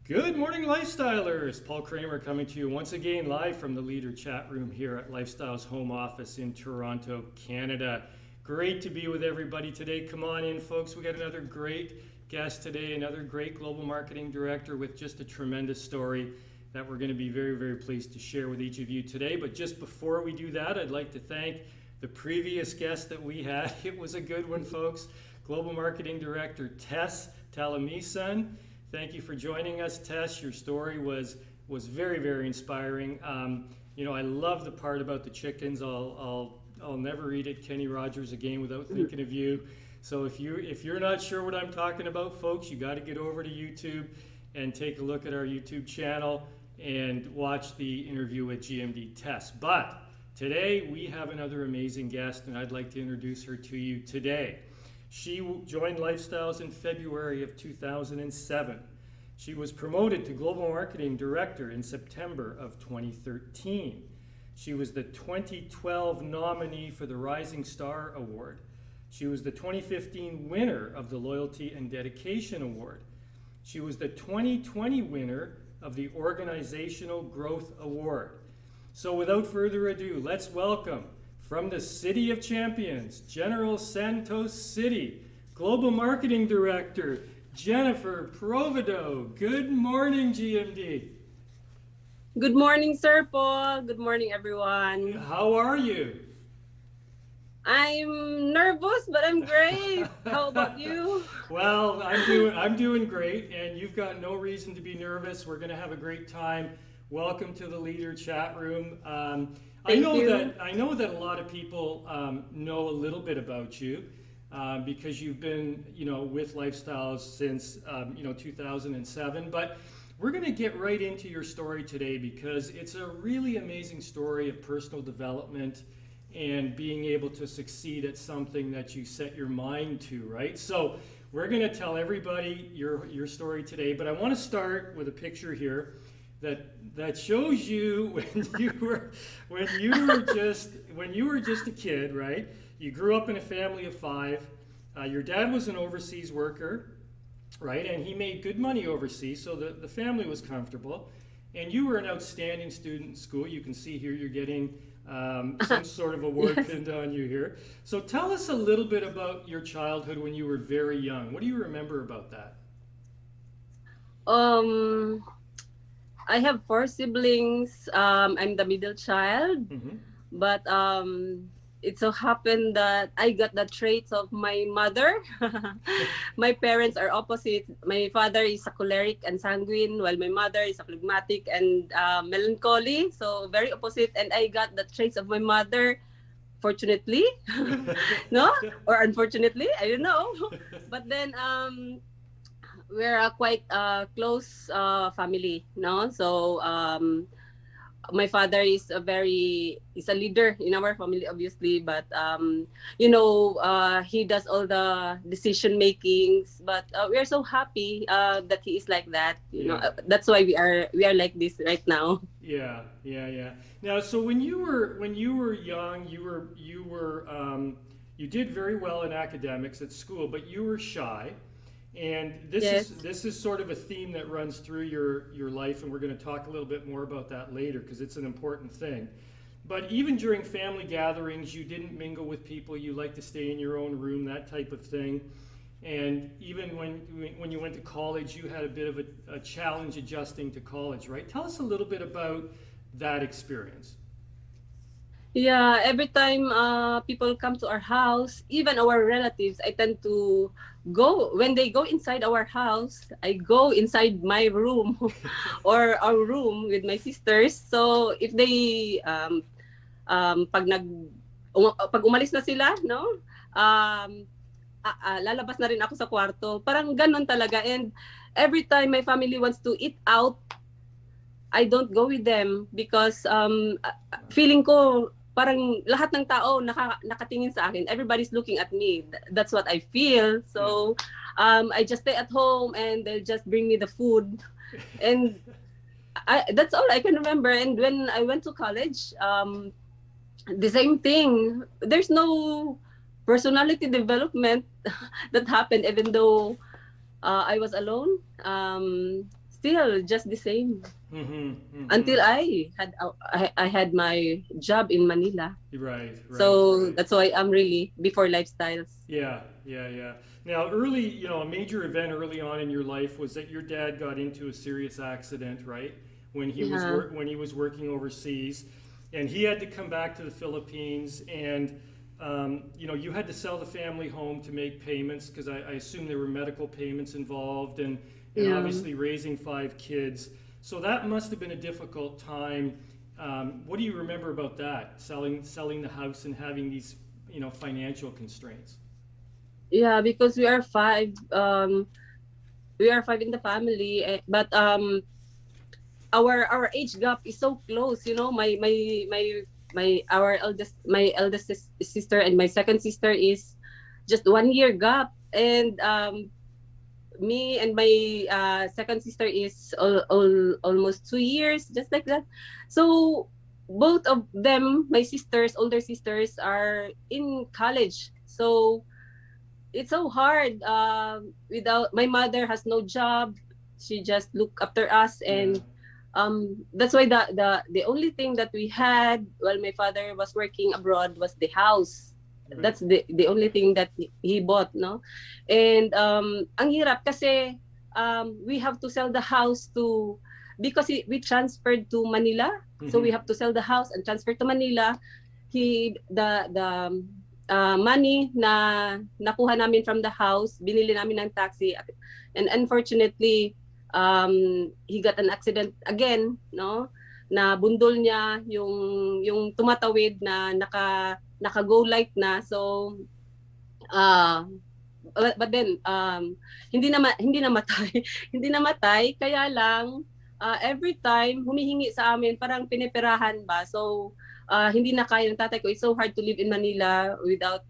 Good morning, Lifestylers. Paul Kramer coming to you once again live from the Leader Chat Room here at Lifestyle's home office in Toronto, Canada. Great to be with everybody today. Come on in, folks. We got another great guest today, another great global marketing director with just a tremendous story that we're going to be very, very pleased to share with each of you today. But just before we do that, I'd like to thank the previous guest that we had. It was a good one, folks. Global Marketing Director Tess Talamisan. Thank you for joining us, Tess. Your story was very, very inspiring. I love the part about the chickens. I'll never eat at Kenny Rogers again without thinking of you. So if you're not sure what I'm talking about, folks, you got to get over to YouTube and take a look at our YouTube channel and watch the interview with GMD Tess. But today we have another amazing guest, and I'd like to introduce her to you today. She joined Lifestyles in February of 2007. She was promoted to Global Marketing Director in September of 2013. She was the 2012 nominee for the Rising Star Award. She was the 2015 winner of the Loyalty and Dedication Award. She was the 2020 winner of the Organizational Growth Award. So without further ado, let's welcome from the City of Champions, General Santos City, Global Marketing Director, Jennifer Provido. Good morning, GMD. Good morning, Sir Paul. Good morning, everyone. How are you? I'm nervous, but I'm great. How about you? Well, I'm doing great, and you've got no reason to be nervous. We're going to have a great time. Welcome to the Leader Chat Room. I know that a lot of people know a little bit about you because you've been, with Lifestyles since 2007. But we're going to get right into your story today because it's a really amazing story of personal development and being able to succeed at something that you set your mind to, right? So we're going to tell everybody your story today. But I want to start with a picture here that shows you when you were just a kid, right? You grew up in a family of 5. Your dad was an overseas worker, right? And he made good money overseas, so the family was comfortable. And you were an outstanding student in school. You can see here you're getting some sort of award Yes. pinned on you here. So tell us a little bit about your childhood when you were very young. What do you remember about that? I have 4 siblings. I'm the middle child, Mm-hmm. but it so happened that I got the traits of my mother. My parents are opposite. My father is a choleric and sanguine, while my mother is a phlegmatic and melancholy. So very opposite. And I got the traits of my mother, fortunately, no, or unfortunately, I don't know. But then we're a quite close family, no? So my father is a leader in our family, obviously, but he does all the decision makings. But we are so happy that he is like that. Yeah. That's why we are like this right now. Yeah. Now, so when you were young, you did very well in academics at school, but you were shy. And Yes. this is sort of a theme that runs through your life, and we're going to talk a little bit more about that later because it's an important thing. But even during family gatherings, you didn't mingle with people. You like to stay in your own room, that type of thing. And even when you went to college, you had a bit of a challenge adjusting to college, right? Tell us a little bit about that experience. Yeah, every time people come to our house, even our relatives, I tend to go, when they go inside our house, I go inside my room or our room with my sisters. So if they, pag umalis na sila, no? Lalabas na rin ako sa kwarto. Parang ganun talaga. And every time my family wants to eat out, I don't go with them because feeling ko parang lahat ng tao nakatingin sa akin. Everybody's looking at me. That's what I feel. So I just stay at home and they'll just bring me the food. And that's all I can remember. And when I went to college, the same thing. There's no personality development that happened even though I was alone. still just the same until Mm-hmm. I had my job in Manila. Right, right, So right. that's why I'm really before lifestyles. Yeah, yeah, yeah. Now, early, a major event early on in your life was that your dad got into a serious accident, right? Yeah, When he was working overseas, and he had to come back to the Philippines, and you had to sell the family home to make payments because I assume there were medical payments involved, and yeah. obviously raising five kids. So that must have been a difficult time. What do you remember about that? Selling the house and having these financial constraints. Yeah, because we are five in the family, but our age gap is so close. You know, my our eldest sister and my second sister is just 1 year gap, and me and my second sister is almost 2 years, just like that. So both of them, my sisters, older sisters, are in college. So it's so hard. Without my mother has no job, she just look after us, Yeah, and that's why the only thing that we had while my father was working abroad was the house. right. That's the only thing that he bought, no. And ang hirap kasi we have to sell the house to, because we transferred to Manila, so Mm-hmm. we have to sell the house and transfer to Manila. The money na nakuha namin from the house, binili namin ng taxi, and unfortunately he got an accident again, no, na bundol niya yung tumatawid na naka go light na. So uh, but then hindi namatay. Hindi namatay, kaya lang every time humihingi sa amin, parang pinipirahan ba. So hindi na kaya ng tatay ko. It's so hard to live in Manila without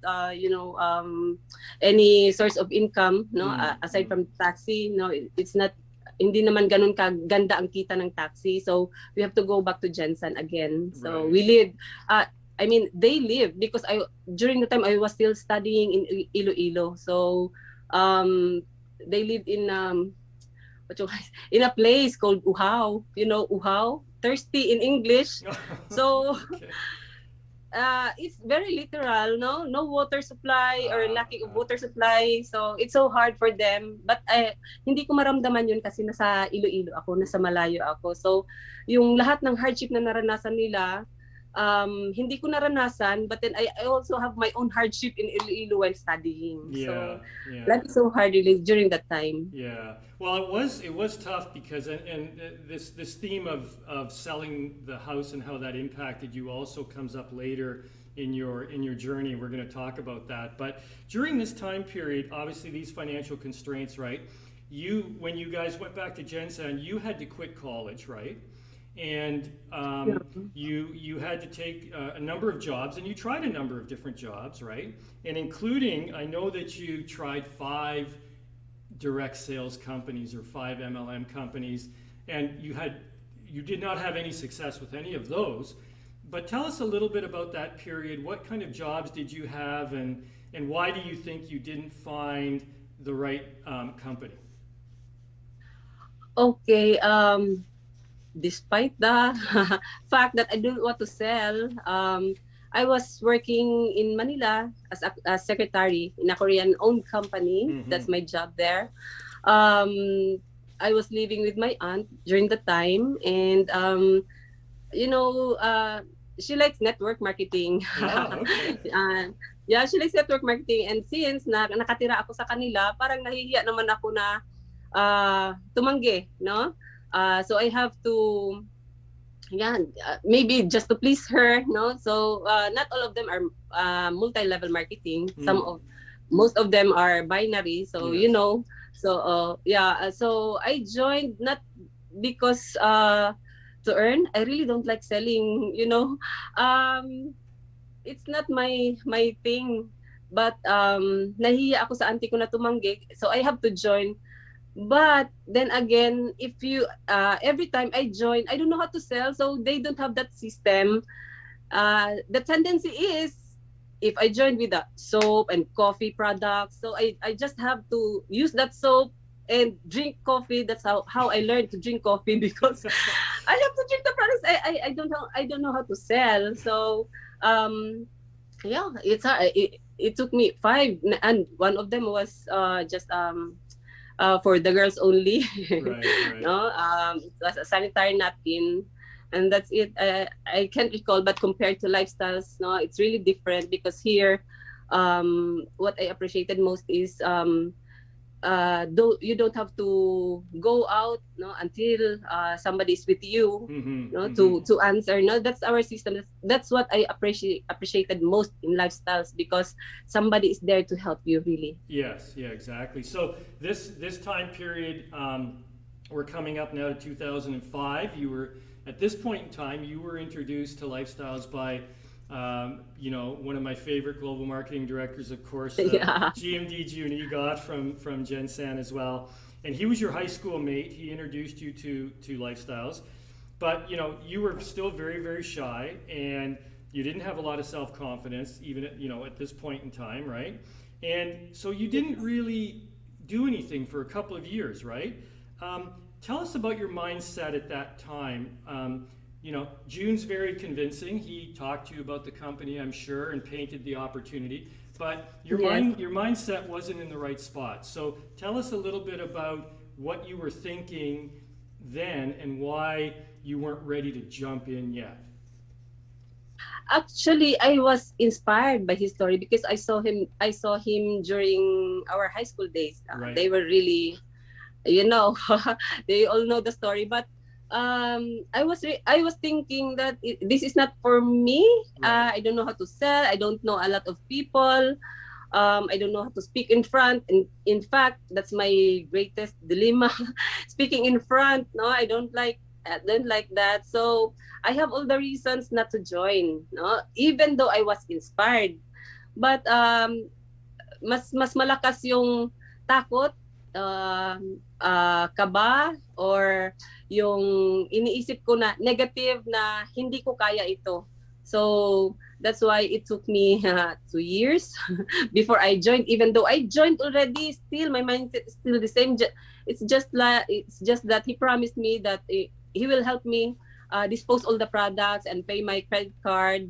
any source of income, no, aside Mm-hmm. from taxi, no. It's not, hindi naman ganun kaganda ang kita ng taxi. So we have to go back to Jensen again. So Right. we live I mean, they live because I during the time I was still studying in Iloilo. So they lived in what you in a place called Uhaw. You know Uhaw? Thirsty in English. So Okay. it's very literal, no water supply or Ah, lacking of ah. water supply. So it's so hard for them. But hindi ko maramdaman yun kasi nasa Iloilo ako, nasa malayo ako. So yung lahat ng hardship na naranasan nila, hindi ko naranasan, but then I also have my own hardship in Iloilo while studying. Yeah, So yeah. life is so hard really during that time. Yeah. Well, it was tough because and this theme of selling the house and how that impacted you also comes up later in your journey. We're going to talk about that. But during this time period, obviously these financial constraints, right? When you guys went back to Gensan, you had to quit college, right? And Yeah. you had to take a number of jobs, and you tried a number of different jobs, right? And including, I know that you tried five direct sales companies or five MLM companies, and you did not have any success with any of those. But tell us a little bit about that period. What kind of jobs did you have, and why do you think you didn't find the right company? Okay. Despite the fact that I don't want to sell, I was working in Manila as a secretary in a Korean-owned company. Mm-hmm. That's my job there. Um, I was living with my aunt during the time, and you know, she likes network marketing. Yeah. Okay. Yeah, she likes network marketing, and since nakatira ako sa kanila, parang nahihiya naman ako na tumanggi, no? So I have to, yeah, maybe just to please her, no. So not all of them are multi-level marketing. Mm. Most of them are binary. So Yes. so yeah, so I joined not because to earn. I really don't like selling. um, it's not my thing. But nahiya ako sa auntie ko na tumanggi, so I have to join. But then again, if you every time I join, I don't know how to sell, so they don't have that system. The tendency is, if I join with the soap and coffee products, so I just have to use that soap and drink coffee. That's how I learned to drink coffee because I have to drink the products. I don't know how to sell. So yeah, it took me five, and one of them was just for the girls only. Right, right. No, it was a sanitary napkin, and that's it. I can't recall, but compared to lifestyles, no, it's really different because here, what I appreciated most is you don't have to go out, no, until somebody's with you, Mm-hmm, no, mm-hmm. to answer. No, that's our system. That's what I appreciated most in lifestyles because somebody is there to help you really. Yes, yeah, exactly. So this time period, we're coming up now to 2005. You were at this point in time, you were introduced to lifestyles by, one of my favorite global marketing directors, of course, Yeah. GMD Juni got from Gensan as well, and he was your high school mate. He introduced you to lifestyles, but you were still very very shy, and you didn't have a lot of self confidence, even at this point in time, right? And so you didn't really do anything for a couple of years, right? Tell us about your mindset at that time. June's very convincing. He talked to you about the company, I'm sure, and painted the opportunity. But your Yes. your mindset wasn't in the right spot. So tell us a little bit about what you were thinking then and why you weren't ready to jump in yet. Actually, I was inspired by his story because I saw him during our high school days. Right. They were really, you know, they all know the story. But I was thinking that this is not for me. Right. I don't know how to sell. I don't know a lot of people. I don't know how to speak in front. And in fact, that's my greatest dilemma. Speaking in front, no, I don't like that. So I have all the reasons not to join, no, even though I was inspired. But mas malakas yung takot, kaba, or yung iniisip ko na negative na hindi ko kaya ito. So that's why it took me 2 years before I joined. Even though I joined already, still my mindset is still the same. It's just that he promised me that he will help me dispose all the products and pay my credit card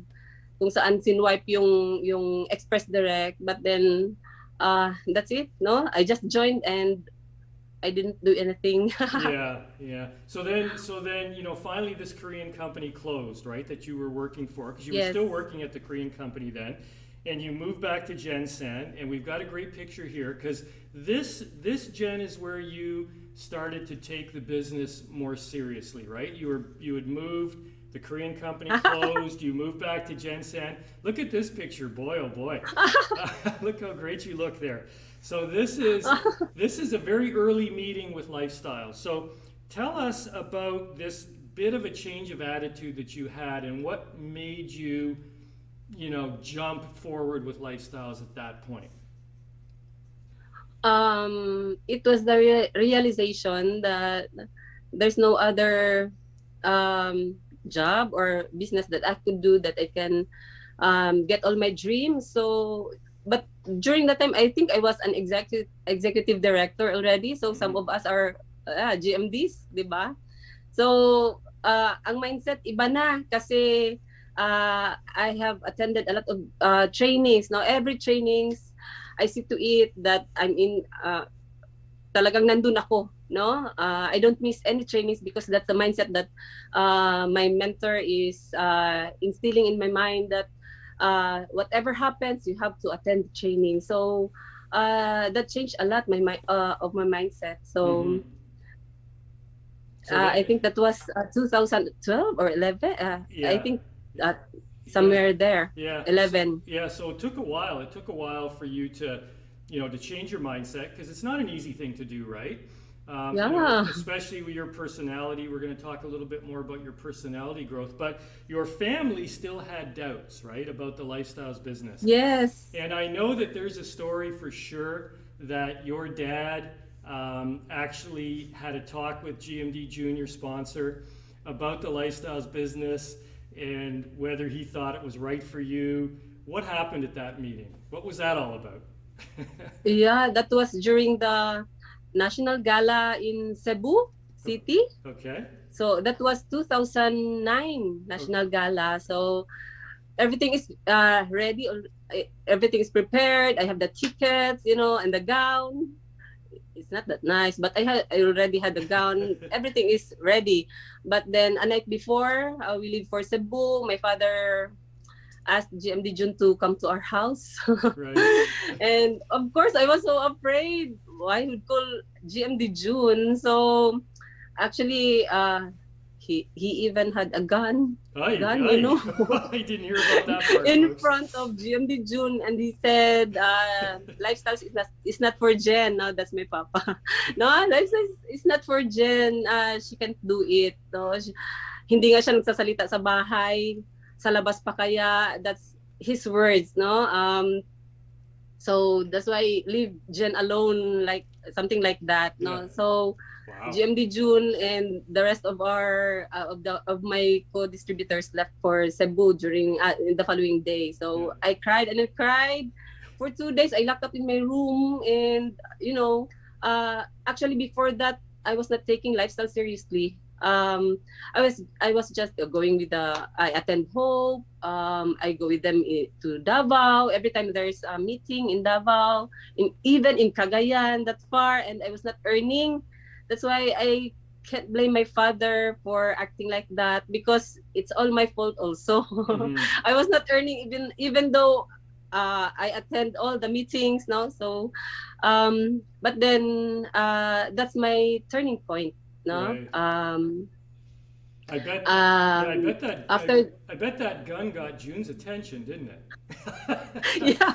kung saan sinwipe yung Express Direct. But then that's it. No, I just joined and I didn't do anything. Yeah, yeah. So then, finally this Korean company closed, right? That you were working for, because you were Yes. still working at the Korean company then, and you moved back to Gensen, and we've got a great picture here because this Gen is where you started to take the business more seriously, right? You had moved. The Korean company closed. You moved back to Gensen. Look at this picture, boy, oh boy! Look how great you look there. So this is a very early meeting with lifestyle. So tell us about this bit of a change of attitude that you had and what made you, jump forward with lifestyles at that point. It was the realization that there's no other job or business that I could do that I can get all my dreams. So, but during that time, I think I was an executive director already. So some Mhm. of us are GMDs, di ba? So, ang mindset iba na kasi I have attended a lot of trainings. Now, every trainings, I see to it that I'm in, talagang nandun ako. No, I don't miss any trainings because that's the mindset that my mentor is instilling in my mind that whatever happens, you have to attend training. So that changed a lot of my mindset. So Mm-hmm. So I that, think that was 2012 or 11. I yeah, think uh, yeah, somewhere there, yeah. So, 11. yeah, so it took a while. It took a while for you to, to change your mindset because it's not an easy thing to do, right? Yeah. Especially with your personality. We're going to talk a little bit more about your personality growth, but your family still had doubts, right, about the lifestyles business. Yes. And I know that there's a story for sure that your dad actually had a talk with GMD Junior sponsor about the lifestyles business and whether he thought it was right for you. What happened at that meeting? What was that all about? Yeah, that was during the national gala in Cebu City. Okay. So that was 2009 national gala. So everything is ready. Everything is prepared. I have the tickets, and the gown. It's not that nice, but I already had the gown. Everything is ready. But then a night before, we leave for Cebu. My father asked GMD June to come to our house. Right. And of course, I was so afraid. Why would call GMD June? So actually, he even had a gun. Ay, Gun, ay. I didn't hear about that part, in folks. front of GMD June, and he said, "Lifestyles is not for Jen." No, that's my papa. No, lifestyles is not for Jen. She can't do it. No, hindi nga siya nagsasalita sa bahay. Sa labas pa kaya. That's his words, no? So that's why leave Jen alone, like something like that, no? Yeah. So Wow. GMD June and the rest of our of my co-distributors left for Cebu during in the following day. So Yeah. I cried and I cried for 2 days. I locked up in my room, and actually before that I was not taking lifestyle seriously. I was just going with I attend Hope. I go with them to Davao every time there's a meeting in Davao, even in Cagayan, that far, and I was not earning. That's why I can't blame my father for acting like that, because it's all my fault also. Mhm. I was not earning, even though I attend all the meetings now. So, but then that's my turning point. No, Right. I bet. Yeah, I um, bet that. after I bet that gun got June's attention, didn't it? yeah,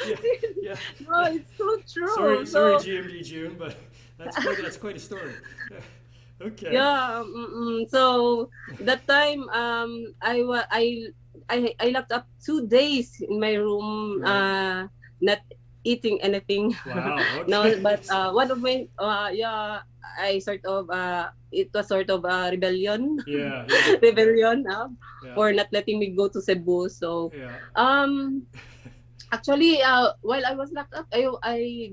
Yeah. Yeah. no, Yeah. it's so Sorry, true. sorry, So GMD June, but that's quite a story. Okay. yeah, so that time I locked up 2 days in my room, Right. not eating anything. Wow. No, Okay. but one of my yeah, I sort of it was sort of a rebellion, Yeah. Yeah. Yeah. rebellion, Yeah. for not letting me go to Cebu. So Yeah. um actually, while I was locked up, I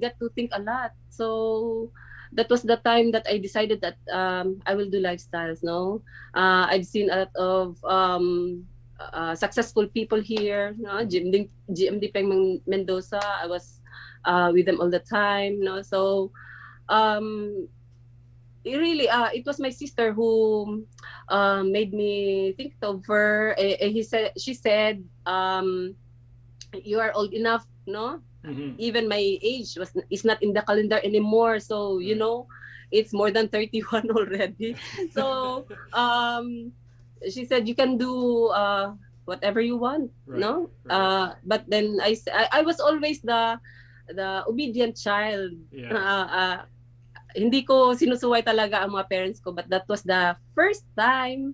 got to think a lot. So that was the time that I decided that I will do lifestyles. No, I've seen a lot of successful people here. No, GMD Peng Mendoza. I was with them all the time. No, so um, it was my sister who made me think of her. She said. You are old enough, no? Mm-hmm. Even my age is not in the calendar anymore. So Right. it's more than 31 already. So she said you can do whatever you want, Right. no? Right. But then I was always the obedient child. Yes. Uh, uh, Hindi ko sinusuway talaga ang mga parents ko, but that was the first time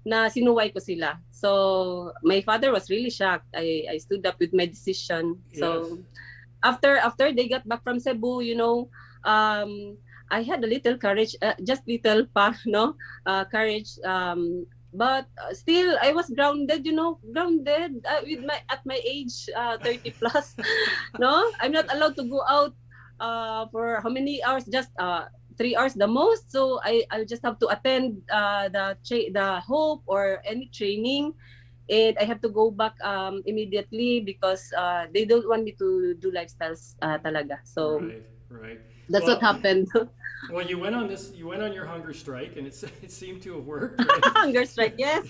na sinuway ko sila. So my father was really shocked. I stood up with my decision. Yes. So after they got back from Cebu, I had a little courage, just little pa, no, courage. But still, I was grounded, grounded with my age, 30 plus. No, I'm not allowed to go out for how many hours? Just 3 hours the most. So I'll just have to attend the Hope or any training, and I have to go back immediately because they don't want me to do lifestyles talaga. So Right. Right. that's what Well, happened. well, you went on this. You went on your hunger strike, and it seemed to have worked, right? Hunger strike, yes.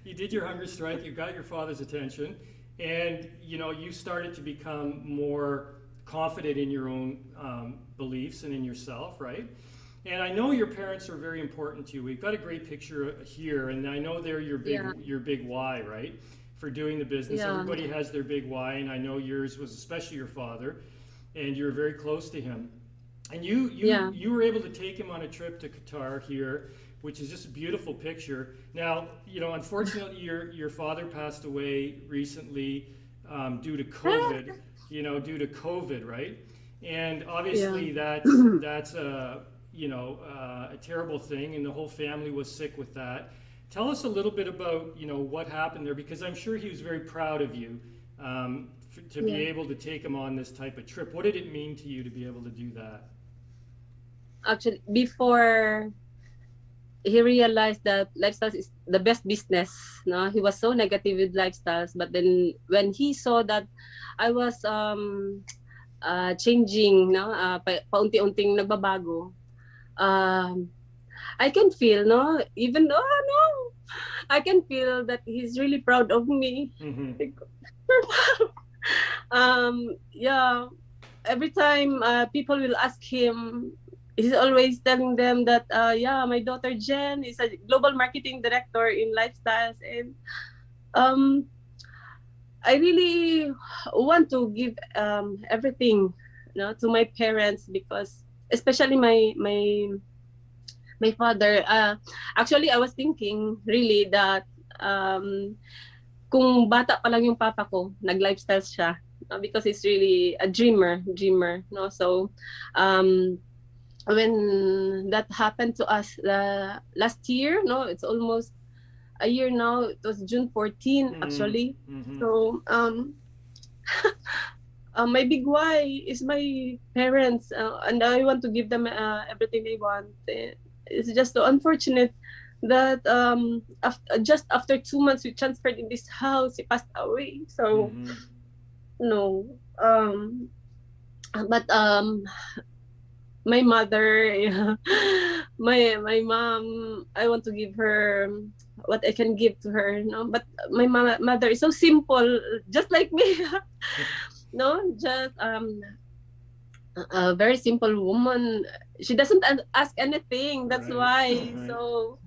You did your hunger strike. You got your father's attention, and you started to become more confident in your own beliefs and in yourself, right? And I know your parents are very important to you. We've got a great picture here, and I know they're Yeah, your big why, right? For doing the business. yeah, Everybody has their big why, and I know yours was especially your father, and you're very close to him. And yeah, you were able to take him on a trip to Qatar here, which is just a beautiful picture. Now, unfortunately, your father passed away recently due to COVID. Due to COVID, right? And yeah. obviously, that's a terrible thing, and the whole family was sick with that. Tell us a little bit about what happened there, because I'm sure he was very proud of you to be Yeah. able to take him on this type of trip. What did it mean to you to be able to do that? actually before he realized that lifestyles is the best business, no, he was so negative with lifestyles, but then when he saw that I was changing, no, paunti-unting nagbabago, um I can feel, no, even though no, I can feel that he's really proud of me. Mm-hmm. Yeah, every time people will ask him, he's always telling them that, yeah, my daughter Jen is a global marketing director in lifestyles, and um, I really want to give everything, you know, to my parents, because especially my father. Actually, I was thinking really that um, kung bata pa lang yung papa ko, nag-lifestyle siya, no? Because he's really a dreamer, no? So, um, when that happened to us last year, no, it's almost a year now. It was June 14, actually. Mm-hmm. So, my big why is my parents, and I want to give them everything they want. It's just so unfortunate that just after 2 months we transferred in this house, he passed away. So Mm-hmm. no, but my mother, my mom, I want to give her what I can give to her, no. But my mother is so simple, just like me. No, just a very simple woman. She doesn't ask anything. That's Right. why. Right. So,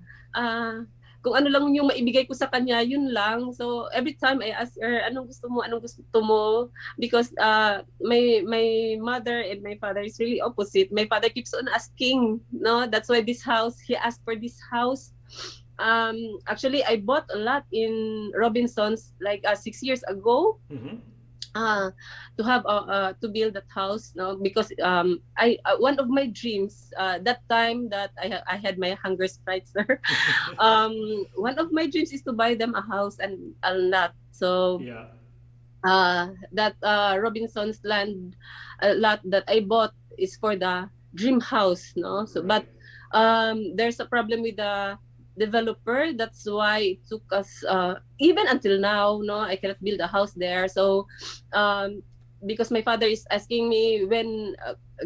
kung ano lang yung maibigay ko sa kanya, yun lang. So, every time I ask her, anong gusto mo? Anong gusto mo? Because my mother and my father is really opposite. My father keeps on asking, no? That's why this house, he asked for this house. Actually, I bought a lot in Robinsons like 6 years ago. Mm-hmm. To have to build that house, no, because I one of my dreams, that time that I had my hunger strikes there. One of my dreams is to buy them a house and a lot. So Yeah. that Robinson's land lot that I bought is for the dream house, no. So Right. but there's a problem with the developer. That's why it took us even until now, no, I cannot build a house there. So because my father is asking me when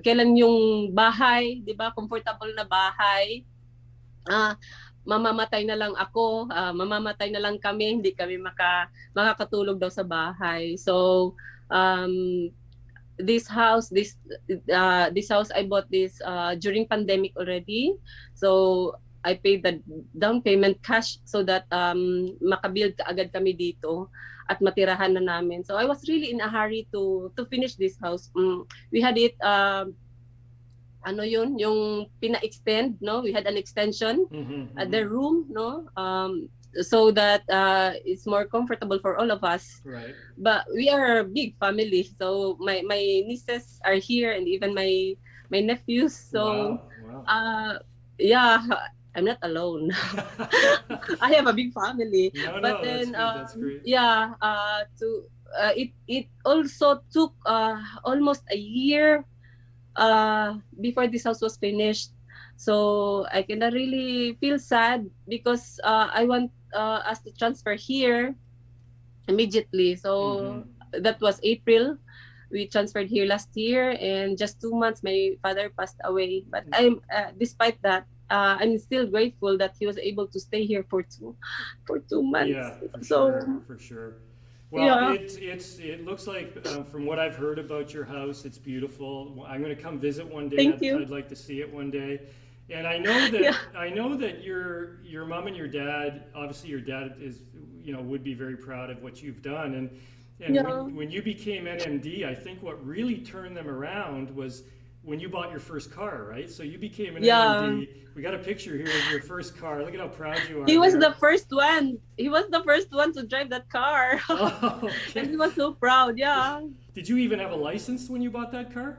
kailan yung bahay, 'di ba, comfortable na bahay. ah Mamamatay na lang ako, mamamatay na lang kami, hindi kami makakatulog daw sa bahay. So um this house I bought this during pandemic already. So I paid the down payment cash so that makabuild agad kami dito at matirahan na namin. So I was really in a hurry to finish this house. We had it ano yun, yung pina-extend, no? We had an extension Mm-hmm. at Mm-hmm. the room, no? So that it's more comfortable for all of us. Right. But we are a big family, so my nieces are here and even my nephews. So Wow. Wow. yeah, I'm not alone. I have a big family. No, But no, that's then good. That's great. yeah, it also took almost a year before this house was finished. So I cannot really feel sad because I want us to transfer here immediately. Mm-hmm. So that was April. We transferred here last year, and just 2 months, my father passed away. But I'm despite that, I'm still grateful that he was able to stay here for 2 months. Yeah, for So sure, for sure. Well, yeah, it looks like from what I've heard about your house, it's beautiful. I'm going to come visit one day. thank you. I'd like to see it one day. And Yeah, I know that your mom and your dad, obviously your dad is, would be very proud of what you've done. And yeah, when you became NMD, I think what really turned them around was when you bought your first car, right? So you became an yeah. NMD. We got a picture here of your first car. Look at how proud you are He was there. the first one. He was the first one to drive that car, Oh, and okay. he was so proud. Did, Yeah. did you even have a license when you bought that car?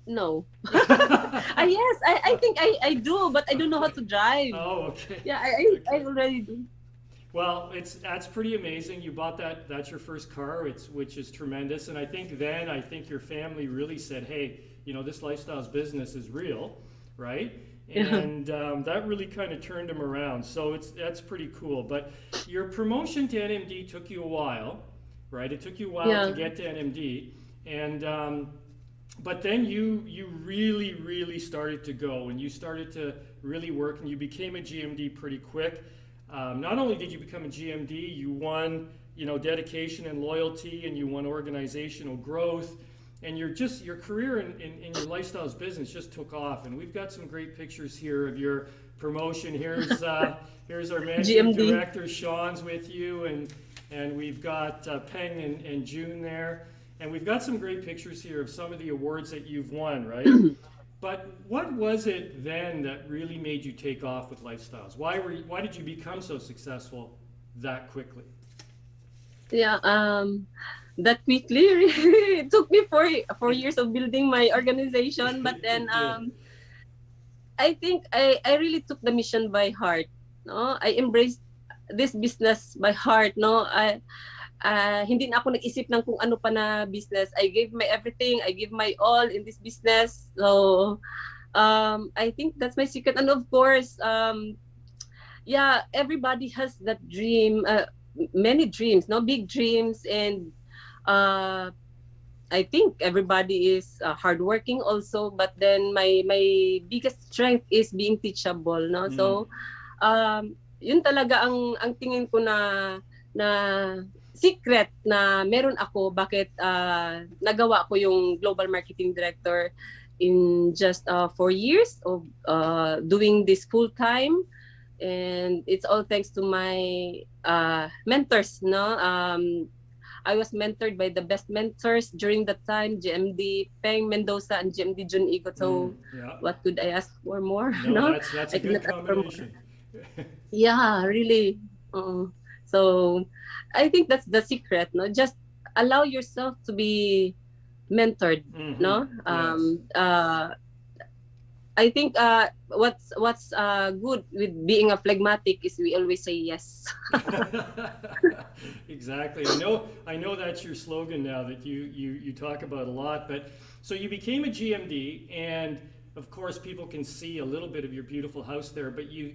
No. Yes, I think I do, but I don't know how Okay. to drive. Oh, okay. Yeah, I Okay. already do. Well, that's pretty amazing. You bought that's your first car, which is tremendous. And I think your family really said, "Hey, this lifestyles business is real, right? Yeah. And that really kind of turned him around. So that's pretty cool. But your promotion to NMD took you a while, right? It took you a while to Yeah. get to NMD, and but then you really started to go, and you started to really work, and you became a GMD pretty quick. Not only did you become a GMD, you won dedication and loyalty, and you won organizational growth, and your career in your lifestyles business just took off. And we've got some great pictures here of your promotion. Here's our managing GMD. director, Sean's with you, and we've got Peng and June there. And we've got some great pictures here of some of the awards that you've won, right? But what was it then that really made you take off with lifestyles? Why did you become so successful that quickly? Yeah. That quickly, really, it took me 4 years of building my organization, but then It did. I think I really took the mission by heart. No, I embraced this business by heart. No, hindi na ako nag-isip ng kung ano pa na business. I gave my everything. I give my all in this business. So I think that's my secret. And of course, yeah, everybody has that dream. Many dreams, no, big dreams, and uh, I think everybody is hardworking also. But then my biggest strength is being teachable, no. Mm. So yun talaga ang tingin ko na secret na meron ako bakit nagawa ko yung global marketing director in just 4 years of doing this full time. And it's all thanks to my mentors, no. I was mentored by the best mentors during that time, GMD Peng Mendoza and GMD Jun Igot. So Yeah. what could I ask for more? No, No, that's a I good cannot ask for more. combination. Yeah, really. So I think that's the secret, no? Just allow yourself to be mentored, Mm-hmm. no? Yes. I think what's good with being a phlegmatic is we always say yes. Exactly. I know that's your slogan now that you talk about a lot. But so you became a GMD, and of course people can see a little bit of your beautiful house there. But you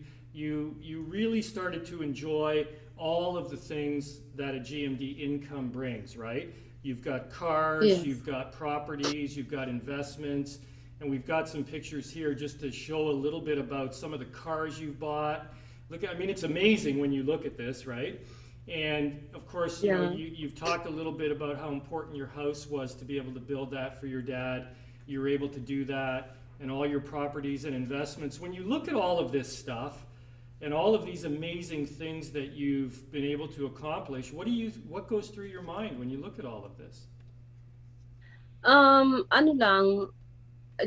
really started to enjoy all of the things that a GMD income brings, right? You've got cars, Yes. you've got properties, you've got investments, and we've got some pictures here just to show a little bit about some of the cars you've bought. I mean, it's amazing when you look at this, right? And of course, Yeah. you've talked a little bit about how important your house was to be able to build that for your dad. You were able to do that, and all your properties and investments. When you look at all of this stuff and all of these amazing things that you've been able to accomplish, what goes through your mind when you look at all of this? Ano lang,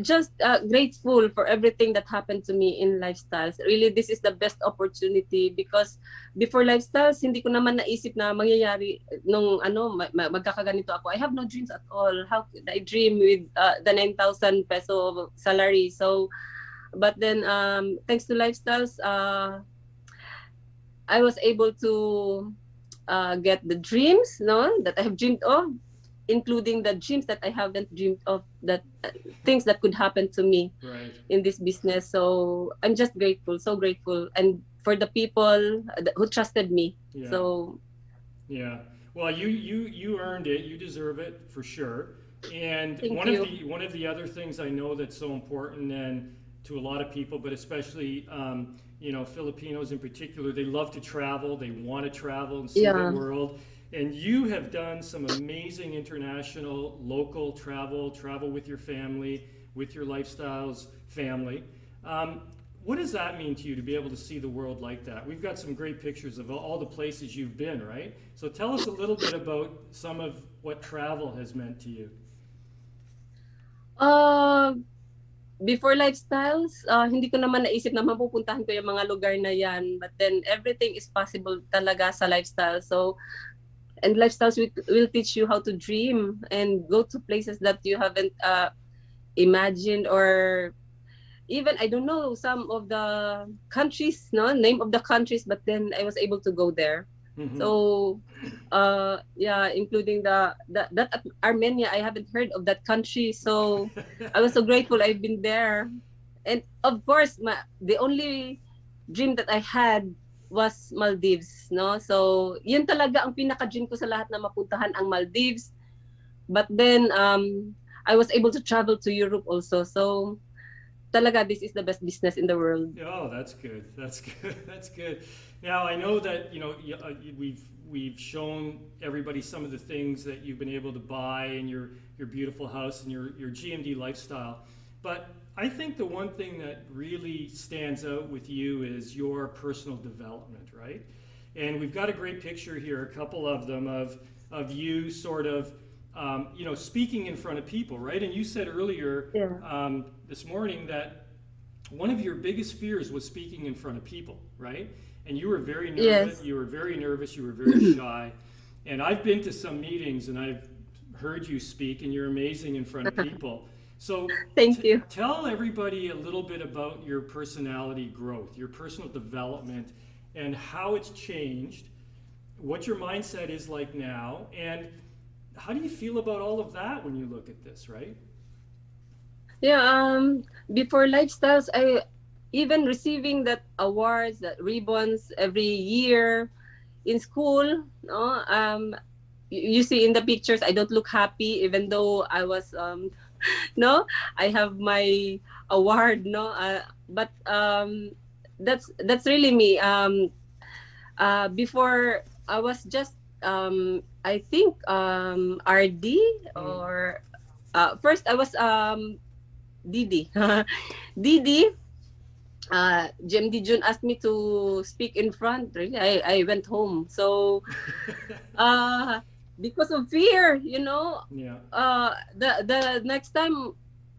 just grateful for everything that happened to me in lifestyles. Really, this is the best opportunity because before lifestyles, hindi ko naman naisip na mangyayari nung magkakaganito ako. I have no dreams at all. How could I dream with the 9,000 peso salary? So, but then thanks to lifestyles, I was able to get the dreams, no, that I have dreamed of, including the dreams that I haven't dreamed of, that things that could happen to me Right. in this business. So I'm just grateful, so grateful, and for the people who trusted me. Yeah. So Yeah. Well, you earned it. You deserve it for sure. And thank one you. of the other things I know that's so important, and to a lot of people, but especially Filipinos in particular, they love to travel. They want to travel and see Yeah. the world. And you have done some amazing international, local travel with your family, with your lifestyles family. What does that mean to you to be able to see the world like that? We've got some great pictures of all the places you've been, right? So tell us a little bit about some of what travel has meant to you. Uh, Before lifestyles, hindi ko naman naisip na mapupuntahan ko yung mga lugar na yan. But then everything is possible talaga sa lifestyle. So, and lifestyles will teach you how to dream and go to places that you haven't imagined, or even I don't know some of the countries, no name of the countries, but then I was able to go there. Mm-hmm. So yeah, including that Armenia, I haven't heard of that country. So I was so grateful I've been there. And of course, the only dream that I had was Maldives, no? So yun talaga ang pinaka dream ko sa lahat, na mapuntahan ang Maldives. But then I was able to travel to Europe also. So talaga, this is the best business in the world. Oh, that's good. That's good. That's good. Now I know that we've shown everybody some of the things that you've been able to buy in your beautiful house and your GMD lifestyle, but I think the one thing that really stands out with you is your personal development, right? And we've got a great picture here, a couple of them of you sort of speaking in front of people, right? And you said earlier Yeah. this morning that one of your biggest fears was speaking in front of people, right? And you were very nervous. Yes. You were very nervous. You were very shy. And I've been to some meetings and I've heard you speak, and you're amazing in front of people. So Thank you. tell everybody a little bit about your personality growth, your personal development, and how it's changed, what your mindset is like now, and how do you feel about all of that when you look at this, right? Yeah, before lifestyles, I even receiving that awards, that ribbons every year in school. No, you see in the pictures, I don't look happy, even though I was no, I have my award. No, but that's really me. Before I was just I think RD, Mm. or first I was Didi. Didi, GMD June asked me to speak in front. Really, I went home. So, uh, because of fear, Yeah. the next time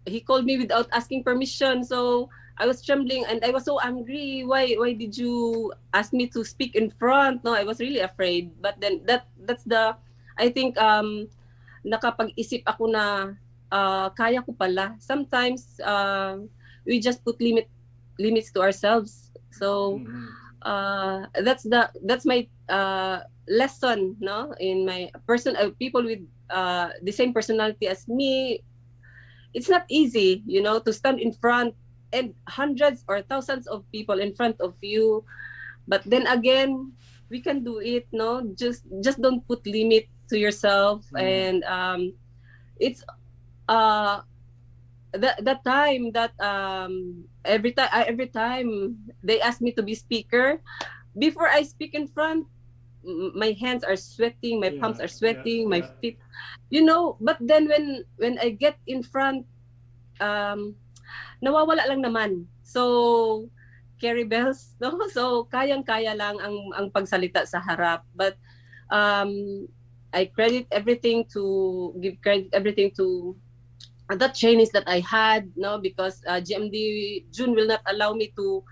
he called me without asking permission. So I was trembling and I was so angry. Why did you ask me to speak in front? No, I was really afraid. But then that's the, I think nakapag-isip ako na kaya ko pala. Sometimes we just put limits to ourselves. So Mm-hmm. that's my lesson, no, in my person, people with the same personality as me. It's not easy, to stand in front and hundreds or thousands of people in front of you. But then again, we can do it, no? Just don't put limit to yourself. Mm. And it's uh the time that every time they ask me to be speaker, before I speak in front, my hands are sweating, my palms Yeah. are Yeah. sweating, my Yeah. feet, but then when I get in front, um nawawala lang naman. So carry bells, no? So kayang-kaya lang ang pagsalita sa harap. But um I give credit everything to the trainings that I had, no, because GMD June will not allow me to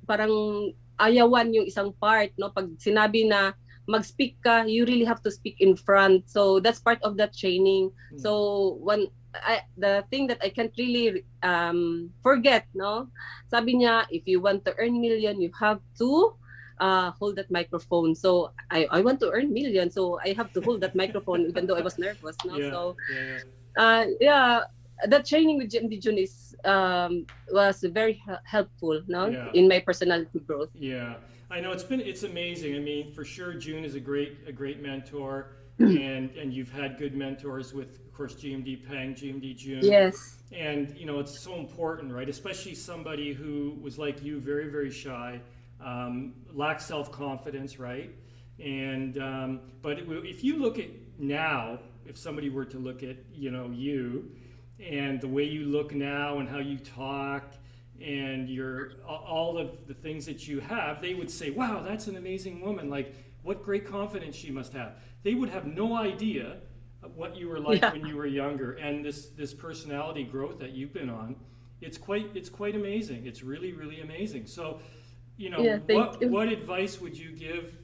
parang ayawan yung isang part, no. Pag sinabi na mag-speak ka, you really have to speak in front. So that's part of that training. Yeah. So the thing that I can't really forget, no, sabi niya, if you want to earn million, you have to hold that microphone. So I want to earn million, so I have to hold that microphone even though I was nervous, no. Yeah. So Yeah. Yeah. yeah, that training with GMD June was very helpful, no, Yeah. in my personality growth. Yeah, I know it's amazing. I mean, for sure, June is a great mentor, and you've had good mentors with, of course, GMD Peng, GMD June, Yes. and it's so important, right? Especially somebody who was like you, very very shy, lacks self confidence, right? And but if you look at now, if somebody were to look at you, and the way you look now and how you talk and your all of the things that you have, they would say, wow, that's an amazing woman, like what great confidence she must have. They would have no idea what you were like Yeah. when you were younger, and this personality growth that you've been on, it's quite amazing. It's really really amazing. So Yeah. Thank what you. advice would you give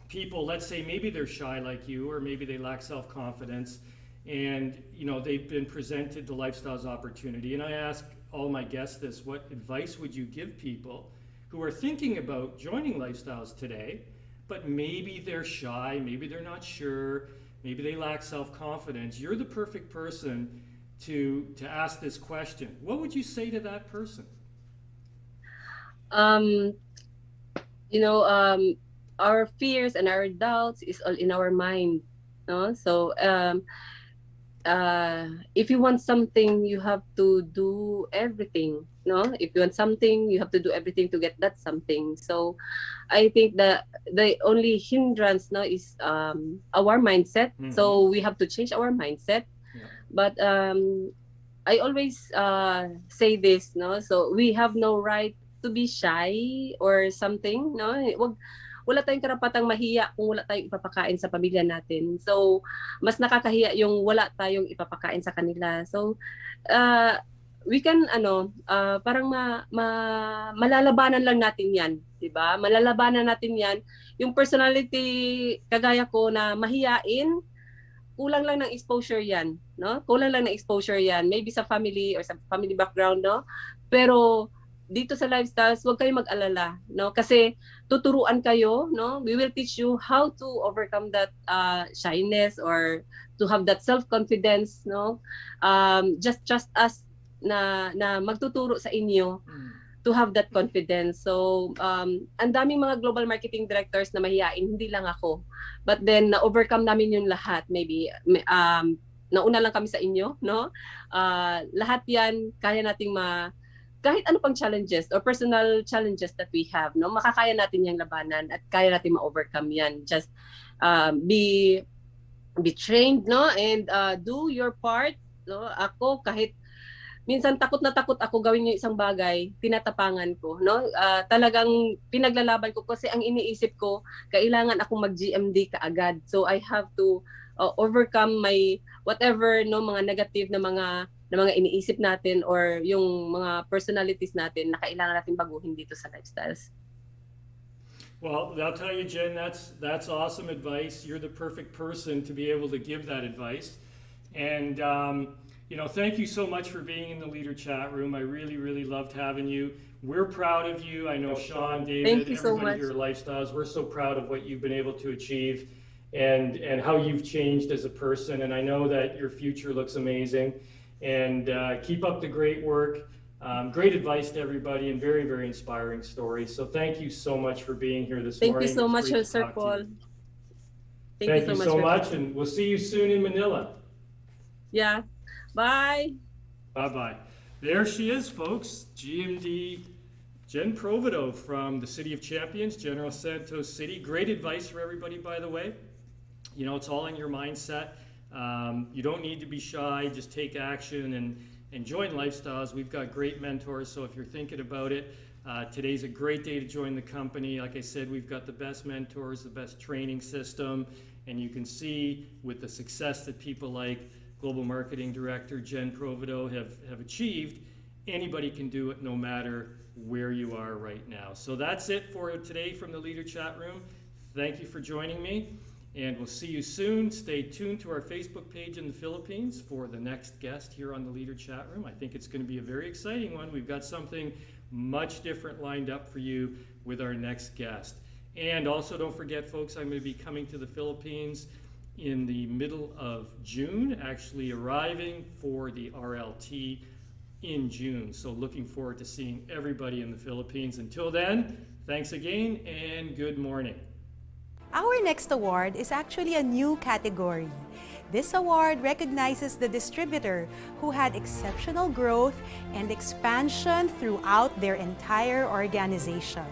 people, let's say maybe they're shy like you, or maybe they lack self-confidence, and they've been presented the lifestyles opportunity, and I ask all my guests this: what advice would you give people who are thinking about joining Lifestyles today, but maybe they're shy, maybe they're not sure, maybe they lack self-confidence, you're the perfect person to ask this question. What would you say to that person? You know, our fears and our doubts is all in our mind, no? So if you want something, you have to do everything, no? If you want something, you have to do everything to get that something. So I think that the only hindrance, no, is our mindset. Mm-hmm. So we have to change our mindset. Yeah. But I always say this, no? So we have no right to be shy or something, no? Wala tayong karapatang mahiya kung wala tayong ipapakain sa pamilya natin. So mas nakakahiya yung wala tayong ipapakain sa kanila. So we can parang malalabanan lang natin 'yan, 'di ba? Malalabanan natin 'yan. Yung personality kagaya ko na mahiyain, kulang lang ng exposure 'yan, no? Kulang lang ng exposure 'yan, maybe sa family or sa family background, no? Pero dito sa Lifestyles, huwag kayong mag-alala, no? Kasi tuturuan kayo, no? We will teach you how to overcome that shyness or to have that self-confidence, no? Just trust us na magtuturo sa inyo to have that confidence. So, ang daming mga global marketing directors na mahihain, hindi lang ako. But then, na-overcome namin yung lahat. Maybe, nauna lang kami sa inyo, no? Lahat yan, kaya nating kahit ano pang challenges or personal challenges that we have, no, makakaya natin yung labanan at kaya natin ma-overcome yan. Just be trained, no, and do your part, no. Ako kahit minsan takot na takot ako gawin yung isang bagay, tinatapangan ko, no. Talagang pinaglalaban ko kasi ang iniisip ko, kailangan akong mag-GMD kaagad. So I have to overcome my whatever, no, mga negative na mga iniisip natin or yung mga personalities natin na kailangan natin baguhin dito sa Lifestyles. Well, I'll tell you, Jen, that's awesome advice. You're the perfect person to be able to give that advice. And, thank you so much for being in the Leader Chat Room. I really, really loved having you. We're proud of you. I know Sean, David, everybody here at Lifestyles, we're so proud of what you've been able to achieve and how you've changed as a person. And I know that your future looks amazing. And keep up the great work. Great advice to everybody and very, very inspiring stories. So thank you so much for being here this morning. Thank you so much, Sir Paul. Thank you so much, and we'll see you soon in Manila. Yeah. Bye. Bye-bye. There she is, folks. GMD Jen Provido from the City of Champions, General Santos City. Great advice for everybody, by the way. It's all in your mindset. You don't need to be shy, just take action and join Lifestyles. We've got great mentors, so if you're thinking about it, today's a great day to join the company. Like I said, we've got the best mentors, the best training system, and you can see with the success that people like Global Marketing Director Jen Provido have achieved, anybody can do it no matter where you are right now. So that's it for today from the Leader Chat Room. Thank you for joining me. And we'll see you soon. Stay tuned to our Facebook page in the Philippines for the next guest here on the Leader Chat Room. I think it's going to be a very exciting one. We've got something much different lined up for you with our next guest. And also don't forget, folks, I'm going to be coming to the Philippines in the middle of June, actually arriving for the RLT in June. So looking forward to seeing everybody in the Philippines. Until then, thanks again and good morning. Our next award is actually a new category. This award recognizes the distributor who had exceptional growth and expansion throughout their entire organization.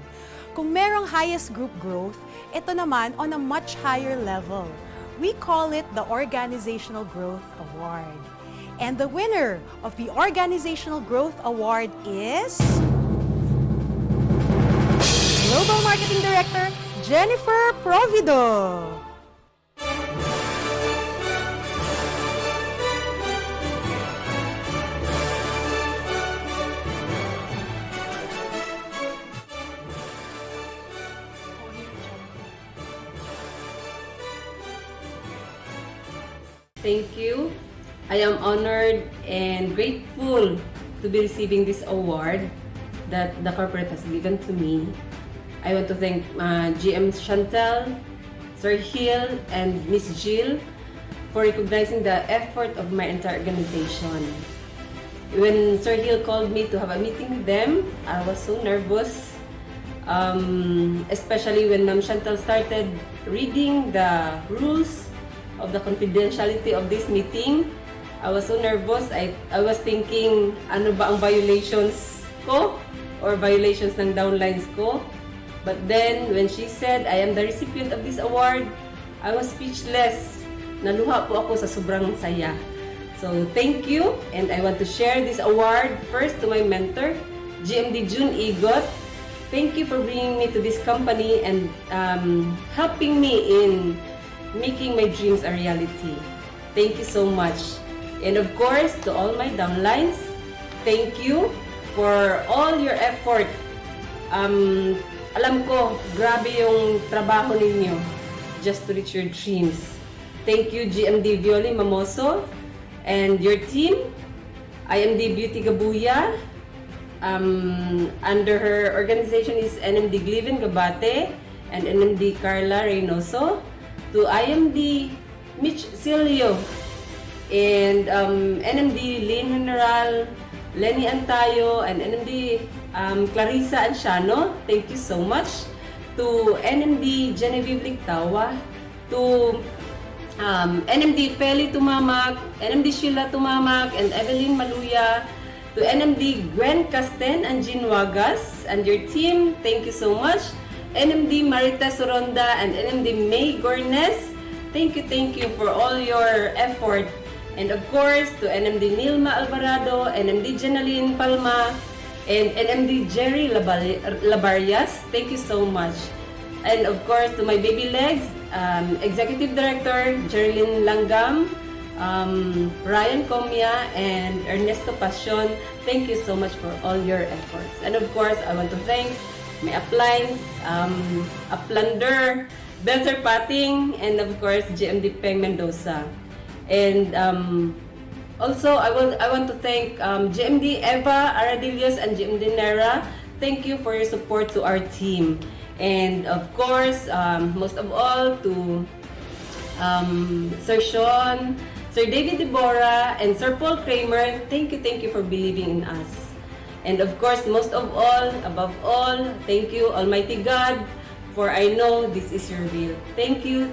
Kung merong highest group growth, ito naman on a much higher level. We call it the Organizational Growth Award. And the winner of the Organizational Growth Award is Global Marketing Director Jennifer Provido. Thank you. I am honored and grateful to be receiving this award. that the corporate has given to me. I want to thank GM Chantal, Sir Hill, and Miss Jill for recognizing the effort of my entire organization. When Sir Hill called me to have a meeting with them, I was so nervous, especially when Ma'am Chantal started reading the rules of the confidentiality of this meeting. I was so nervous. I was thinking, ano ba ang violations ko or violations ng downlines ko? But then, when she said, I am the recipient of this award, I was speechless. Naluha po ako sa sobrang saya. So, thank you. And I want to share this award first to my mentor, GMD June Igot. Thank you for bringing me to this company and helping me in making my dreams a reality. Thank you so much. And of course, to all my downlines, thank you for all your effort. Alam ko, grabe yung trabaho ninyo just to reach your dreams. Thank you, GMD Violi Mamoso and your team, IMD Beauty Gabuya. Under her organization is NMD Gliven Gabate and NMD Carla Reynoso. To IMD Mitch Silio and NMD Lynn General, Lenny Antayo, and NMD Clarissa Anciano, thank you so much. To NMD Genevieve Ligtawa, to NMD Feli Tumamak, NMD Sheila Tumamak, and Evelyn Maluya, to NMD Gwen Casten and Jean Wagas, and your team, thank you so much. NMD Marita Soronda and NMD May Gornes, thank you for all your effort. And of course, to NMD Nilma Alvarado, NMD Jenaline Palma, and NMD Jerry Labarias, thank you so much. And of course, to my baby legs, Executive Director Jerilyn Langgam, Ryan Comia, and Ernesto Pasion, thank you so much for all your efforts. And of course, I want to thank my uplines, Uplander, Besser Pating, and of course, GMD Peng Mendoza. And also, I want to thank GMD Eva Aradillos and GMD Nera. Thank you for your support to our team. And of course, most of all, to Sir Sean, Sir David Deborah, and Sir Paul Kramer, thank you for believing in us. And of course, most of all, above all, thank you, Almighty God, for I know this is your will. Thank you.